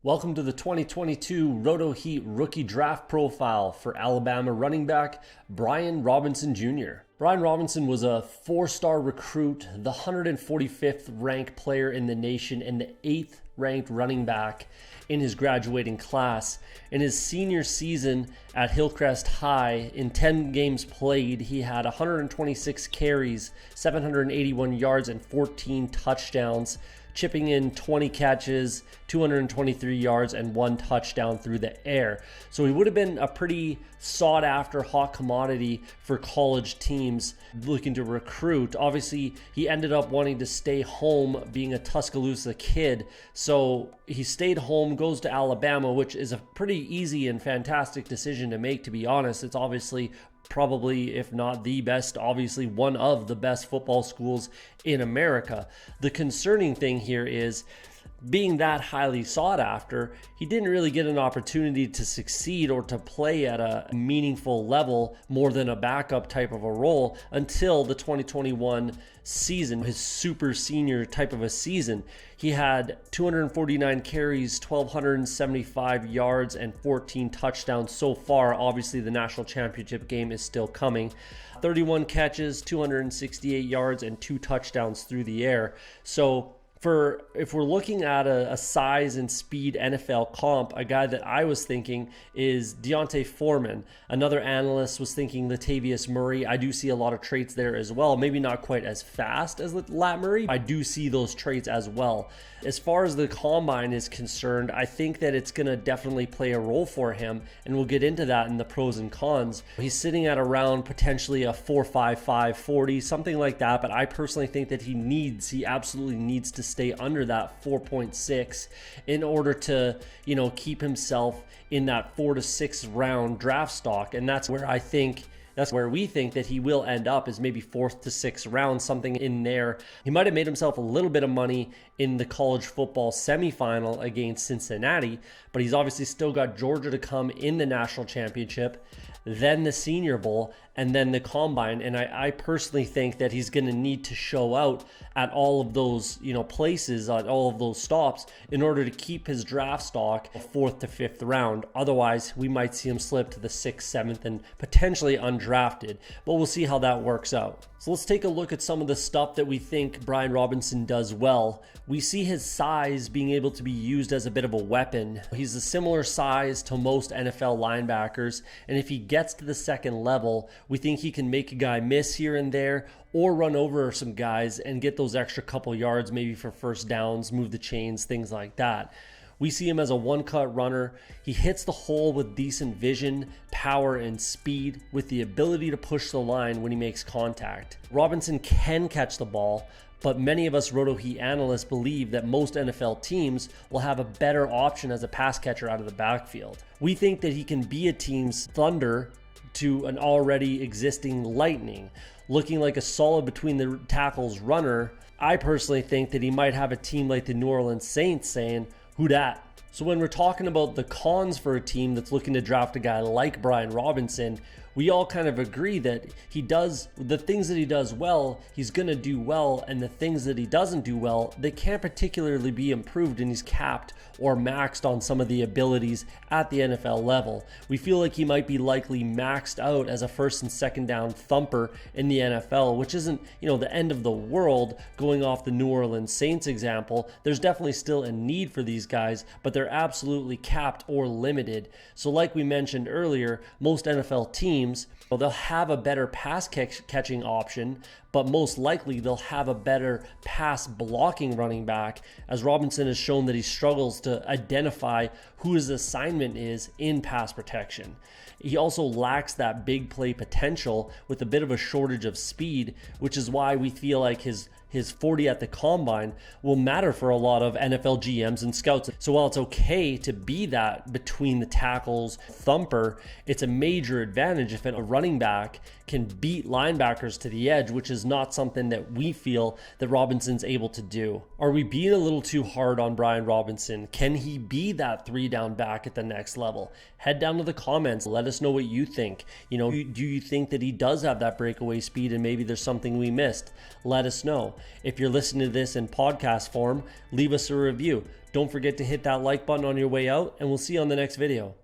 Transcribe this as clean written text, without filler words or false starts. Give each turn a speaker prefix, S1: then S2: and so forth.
S1: Welcome to the 2022 RotoHeat Rookie Draft Profile for Alabama running back Brian Robinson Jr. Brian Robinson was a four-star recruit, the 145th ranked player in the nation, and the 8th ranked running back in his graduating class. In his senior season at Hillcrest High, in 10 games played, he had 126 carries, 781 yards, and 14 touchdowns, chipping in 20 catches, 223 yards, and 1 touchdown through the air. So he would have been a pretty sought after hot commodity for college teams looking to recruit. Obviously, he ended up wanting to stay home, being a Tuscaloosa kid. So he stayed home, goes to Alabama, which is a pretty easy and fantastic decision to make, to be honest. It's obviously probably, if not the best, obviously one of the best football schools in America. The concerning thing here is, being that highly sought after, he didn't really get an opportunity to succeed or to play at a meaningful level more than a backup type of a role until the 2021 season, his super senior type of a season. He had 249 carries, 1,275 yards, and 14 touchdowns so far. Obviously, the national championship game is still coming. 31 catches, 268 yards, and 2 touchdowns through the air. So if we're looking at a size and speed NFL comp, a guy that I was thinking is Deontay Foreman. Another analyst was thinking Latavius Murray. I do see a lot of traits there as well. Maybe not quite as fast as Lat Murray. I do see those traits as well. As far as the combine is concerned, I think that it's going to definitely play a role for him, and we'll get into that in the pros and cons. He's sitting at around potentially a 4.55 40, something like that, but I personally think that he absolutely needs to stay under that 4.6 in order to, keep himself in that 4 to 6 round draft stock. And that's where we think that he will end up, is maybe 4th to 6th round, something in there. He might have made himself a little bit of money in the college football semifinal against Cincinnati, but he's obviously still got Georgia to come in the national championship, then the Senior Bowl, and then the Combine. And I personally think that he's going to need to show out at all of those, places, at all of those stops, in order to keep his draft stock 4th to 5th round. Otherwise, we might see him slip to the 6th, 7th, and potentially undrafted. But we'll see how that works out. So let's take a look at some of the stuff that we think Brian Robinson does well. We see his size being able to be used as a bit of a weapon. He's a similar size to most NFL linebackers, and if he gets to the second level, we think he can make a guy miss here and there, or run over some guys and get those extra couple yards, maybe for first downs, move the chains, things like that. We see him as a one-cut runner. He hits the hole with decent vision, power, and speed, with the ability to push the line when he makes contact. Robinson can catch the ball, but many of us RotoHeat analysts believe that most NFL teams will have a better option as a pass catcher out of the backfield. We think that he can be a team's thunder to an already existing lightning, looking like a solid between the tackles runner. I personally think that he might have a team like the New Orleans Saints saying, "Who dat?" So when we're talking about the cons for a team that's looking to draft a guy like Brian Robinson, we all kind of agree that the things that he does well, he's going to do well, and the things that he doesn't do well, they can't particularly be improved, and he's capped or maxed on some of the abilities at the NFL level. We feel like he might be likely maxed out as a first and second down thumper in the NFL, which isn't, the end of the world. Going off the New Orleans Saints example, there's definitely still a need for these guys, but they're absolutely capped or limited. So like we mentioned earlier, most NFL teams, they'll have a better pass catching option, but most likely they'll have a better pass blocking running back, as Robinson has shown that he struggles to identify who his assignment is in pass protection. He also lacks that big play potential with a bit of a shortage of speed, which is why we feel like his 40 at the combine will matter for a lot of NFL GMs and scouts. So while it's okay to be that between the tackles thumper, it's a major advantage if a running back can beat linebackers to the edge, which is not something that we feel that Robinson's able to do. Are we being a little too hard on Brian Robinson? Can he be that 3-down back at the next level? Head down to the comments. Let us know what you think. You know, do you think that he does have that breakaway speed and maybe there's something we missed? Let us know. If you're listening to this in podcast form, leave us a review. Don't forget to hit that like button on your way out, and we'll see you on the next video.